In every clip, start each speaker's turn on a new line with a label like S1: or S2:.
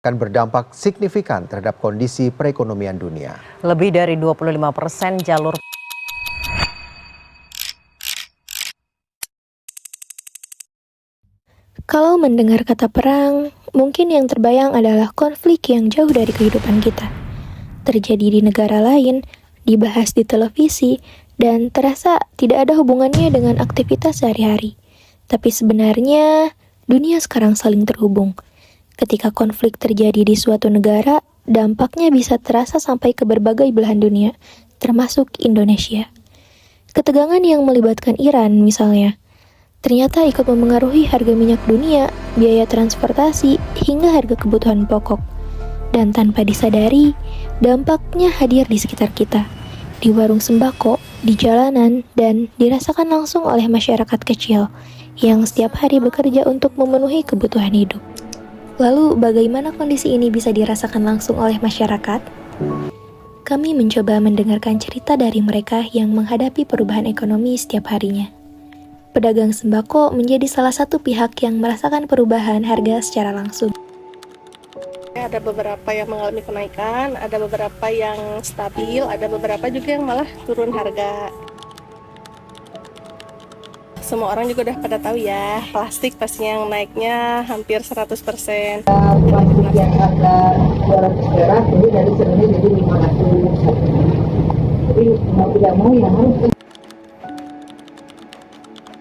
S1: akan berdampak signifikan terhadap kondisi perekonomian dunia.
S2: Lebih dari 25% jalur
S3: Kalau mendengar kata perang, mungkin yang terbayang adalah konflik yang jauh dari kehidupan kita. Terjadi di negara lain, dibahas di televisi, dan terasa tidak ada hubungannya dengan aktivitas sehari-hari. Tapi sebenarnya, dunia sekarang saling terhubung. Ketika konflik terjadi di suatu negara, dampaknya bisa terasa sampai ke berbagai belahan dunia, termasuk Indonesia. Ketegangan yang melibatkan Iran misalnya, ternyata ikut memengaruhi harga minyak dunia, biaya transportasi, hingga harga kebutuhan pokok. Dan tanpa disadari, dampaknya hadir di sekitar kita, di warung sembako, di jalanan, dan dirasakan langsung oleh masyarakat kecil yang setiap hari bekerja untuk memenuhi kebutuhan hidup. Lalu, bagaimana kondisi ini bisa dirasakan langsung oleh masyarakat? Kami mencoba mendengarkan cerita dari mereka yang menghadapi perubahan ekonomi setiap harinya. Pedagang sembako menjadi salah satu pihak yang merasakan perubahan harga secara langsung.
S4: Ada beberapa yang mengalami kenaikan, ada beberapa yang stabil, ada beberapa juga yang malah turun harga. Semua orang juga udah pada tahu ya, plastik pastinya yang naiknya hampir 100%.
S5: Plastik yang harga 200 perak ini dari sebelumnya jadi 500. Jadi mau tidak mau ya harus.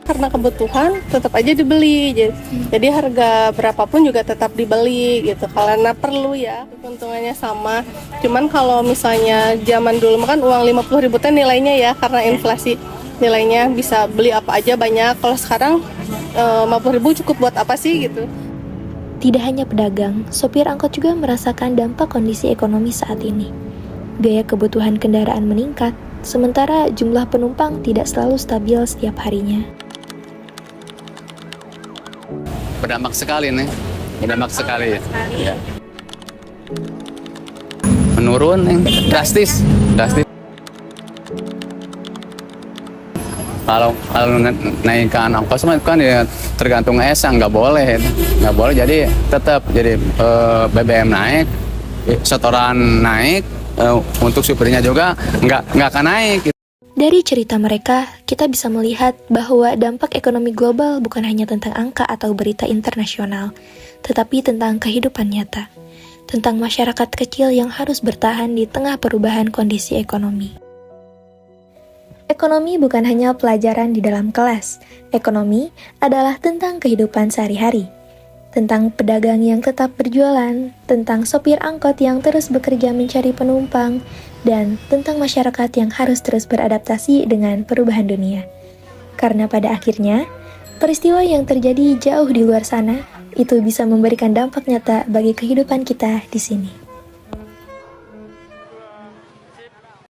S4: Karena kebutuhan tetap aja dibeli, jadi harga berapapun juga tetap dibeli gitu. Karena perlu ya, keuntungannya sama. Cuman kalau misalnya zaman dulu kan uang 50.000 teh nilainya ya, karena inflasi nilainya bisa beli apa aja banyak. Kalau sekarang 50.000 cukup buat apa sih gitu.
S3: Tidak hanya pedagang, sopir angkot juga merasakan dampak kondisi ekonomi saat ini. Biaya kebutuhan kendaraan meningkat, sementara jumlah penumpang tidak selalu stabil setiap harinya.
S6: Berdampak sekali nih, berdampak sekali ya. Menurun nih, drastis. Kalau naikkan ongkos kan ya tergantung esang, nggak boleh jadi tetap jadi BBM naik, setoran naik, untuk supirnya juga nggak akan naik.
S3: Dari cerita mereka, kita bisa melihat bahwa dampak ekonomi global bukan hanya tentang angka atau berita internasional, tetapi tentang kehidupan nyata, tentang masyarakat kecil yang harus bertahan di tengah perubahan kondisi ekonomi. Ekonomi bukan hanya pelajaran di dalam kelas. Ekonomi adalah tentang kehidupan sehari-hari, tentang pedagang yang tetap berjualan, tentang sopir angkot yang terus bekerja mencari penumpang, dan tentang masyarakat yang harus terus beradaptasi dengan perubahan dunia. Karena pada akhirnya, peristiwa yang terjadi jauh di luar sana, itu bisa memberikan dampak nyata bagi kehidupan kita di sini.